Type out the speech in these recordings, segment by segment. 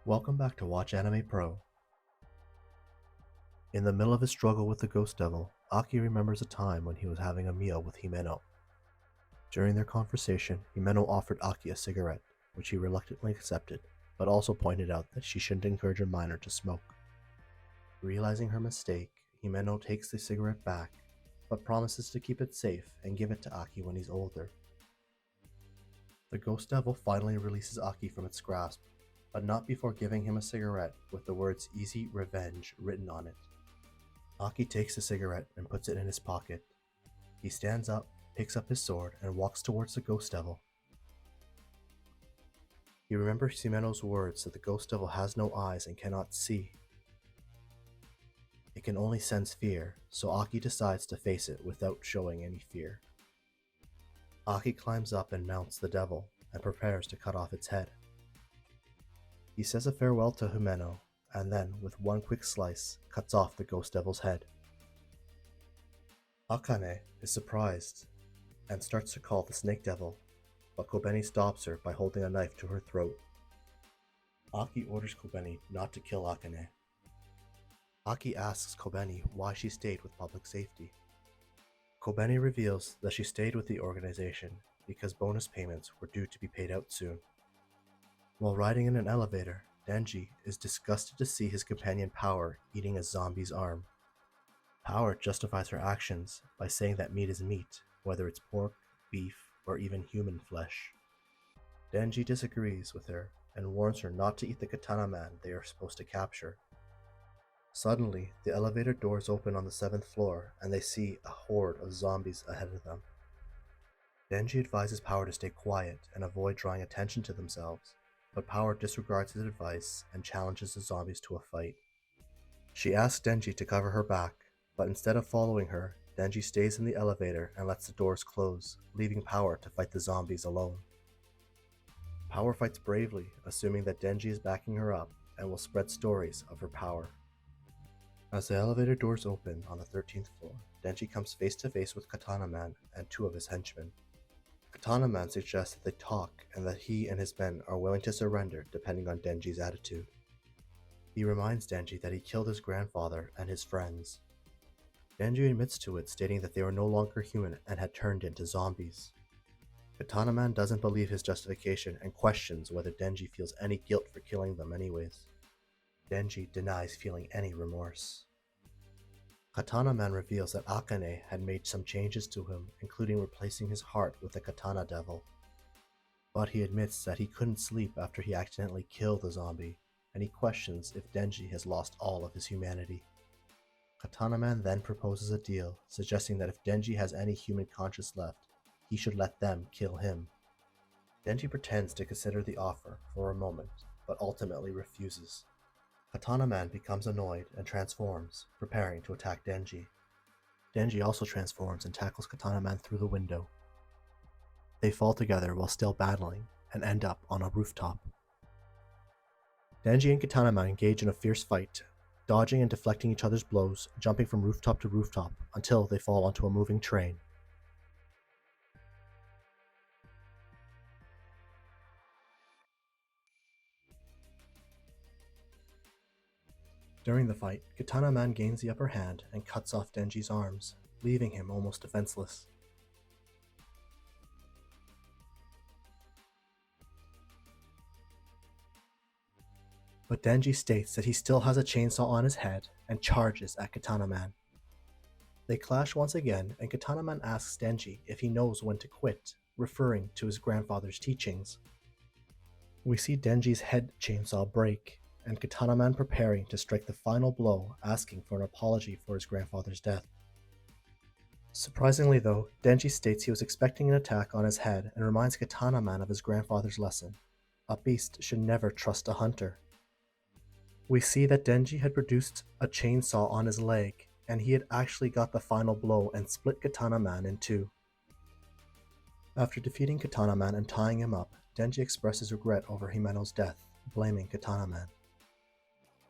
Welcome back to Watch Anime Pro. In the middle of his struggle with the Ghost Devil, Aki remembers a time when he was having a meal with Himeno. During their conversation, Himeno offered Aki a cigarette, which he reluctantly accepted, but also pointed out that she shouldn't encourage a minor to smoke. Realizing her mistake, Himeno takes the cigarette back, but promises to keep it safe and give it to Aki when he's older. The Ghost Devil finally releases Aki from its grasp, but not before giving him a cigarette with the words "Easy Revenge" written on it. Aki takes the cigarette and puts it in his pocket. He stands up, picks up his sword, and walks towards the Ghost Devil. He remembers Himeno's words that the Ghost Devil has no eyes and cannot see. It can only sense fear, so Aki decides to face it without showing any fear. Aki climbs up and mounts the devil, and prepares to cut off its head. He says a farewell to Himeno, and then, with one quick slice, cuts off the Ghost Devil's head. Akane is surprised and starts to call the Snake Devil, but Kobeni stops her by holding a knife to her throat. Aki orders Kobeni not to kill Akane. Aki asks Kobeni why she stayed with public safety. Kobeni reveals that she stayed with the organization because bonus payments were due to be paid out soon. While riding in an elevator, Denji is disgusted to see his companion Power eating a zombie's arm. Power justifies her actions by saying that meat is meat, whether it's pork, beef, or even human flesh. Denji disagrees with her and warns her not to eat the katana man they are supposed to capture. Suddenly, the elevator doors open on the 7th floor and they see a horde of zombies ahead of them. Denji advises Power to stay quiet and avoid drawing attention to themselves, but Power disregards his advice and challenges the zombies to a fight. She asks Denji to cover her back, but instead of following her, Denji stays in the elevator and lets the doors close, leaving Power to fight the zombies alone. Power fights bravely, assuming that Denji is backing her up and will spread stories of her power. As the elevator doors open on the 13th floor, Denji comes face to face with Katana Man and two of his henchmen. Katana Man suggests that they talk and that he and his men are willing to surrender depending on Denji's attitude. He reminds Denji that he killed his grandfather and his friends. Denji admits to it, stating that they were no longer human and had turned into zombies. Katana Man doesn't believe his justification and questions whether Denji feels any guilt for killing them anyways. Denji denies feeling any remorse. Katana Man reveals that Akane had made some changes to him, including replacing his heart with a katana devil. But he admits that he couldn't sleep after he accidentally killed the zombie, and he questions if Denji has lost all of his humanity. Katana Man then proposes a deal, suggesting that if Denji has any human conscience left, he should let them kill him. Denji pretends to consider the offer for a moment, but ultimately refuses. Katana Man becomes annoyed and transforms, preparing to attack Denji. Denji also transforms and tackles Katana Man through the window. They fall together while still battling and end up on a rooftop. Denji and Katana Man engage in a fierce fight, dodging and deflecting each other's blows, jumping from rooftop to rooftop until they fall onto a moving train. During the fight, Katana Man gains the upper hand and cuts off Denji's arms, leaving him almost defenseless. But Denji states that he still has a chainsaw on his head and charges at Katana Man. They clash once again, and Katana Man asks Denji if he knows when to quit, referring to his grandfather's teachings. We see Denji's head chainsaw break, and Katana Man preparing to strike the final blow, asking for an apology for his grandfather's death. Surprisingly though, Denji states he was expecting an attack on his head and reminds Katana Man of his grandfather's lesson. A beast should never trust a hunter. We see that Denji had produced a chainsaw on his leg, and he had actually got the final blow and split Katana Man in two. After defeating Katana Man and tying him up, Denji expresses regret over Himeno's death, blaming Katana Man.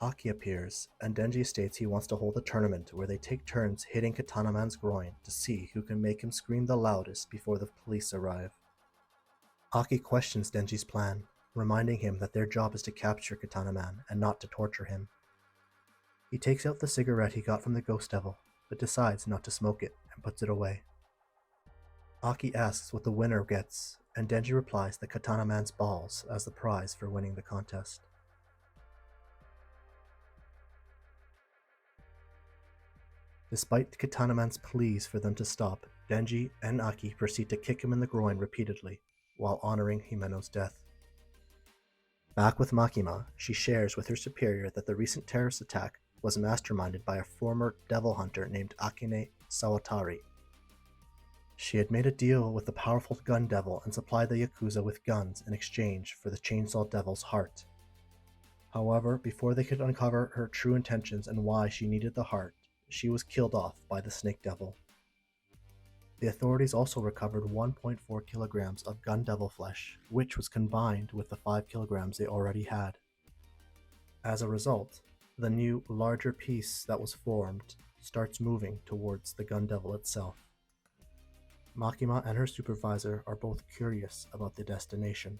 Aki appears, and Denji states he wants to hold a tournament where they take turns hitting Katana Man's groin to see who can make him scream the loudest before the police arrive. Aki questions Denji's plan. reminding him that their job is to capture Katana Man and not to torture him. He takes out the cigarette he got from the Ghost Devil, but decides not to smoke it and puts it away. Aki asks what the winner gets, and Denji replies that Katana Man's balls as the prize for winning the contest. Despite Katana Man's pleas for them to stop, Denji and Aki proceed to kick him in the groin repeatedly, while honoring Himeno's death. Back with Makima, she shares with her superior that the recent terrorist attack was masterminded by a former devil hunter named Akane Sawatari. She had made a deal with the powerful gun devil and supplied the Yakuza with guns in exchange for the Chainsaw Devil's heart. However, before they could uncover her true intentions and why she needed the heart, she was killed off by the Snake Devil. The authorities also recovered 1.4 kilograms of gun devil flesh, which was combined with the 5 kilograms they already had. As a result, the new, larger piece that was formed starts moving towards the gun devil itself. Makima and her supervisor are both curious about the destination.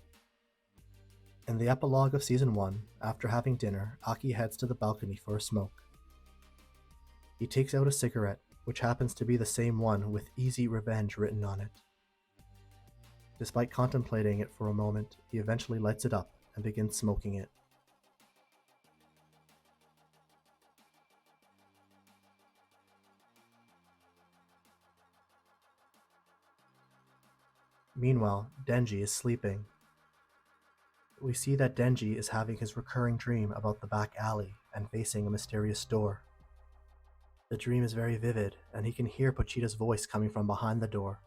In the epilogue of Season 1, after having dinner, Aki heads to the balcony for a smoke. He takes out a cigarette, which happens to be the same one with Easy Revenge written on it. Despite contemplating it for a moment, he eventually lights it up and begins smoking it. Meanwhile, Denji is sleeping. We see that Denji is having his recurring dream about the back alley and facing a mysterious door. The dream is very vivid, and he can hear Pochita's voice coming from behind the door.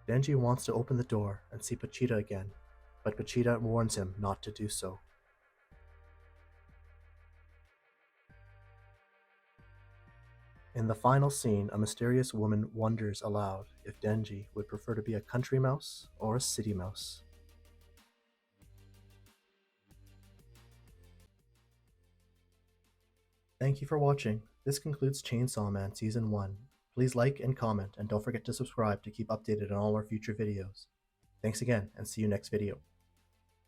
Denji wants to open the door and see Pochita again, but Pochita warns him not to do so. In the final scene, a mysterious woman wonders aloud if Denji would prefer to be a country mouse or a city mouse. Thank you for watching. This concludes Chainsaw Man Season 1. Please like and comment, and don't forget to subscribe to keep updated on all our future videos. Thanks again, and see you next video.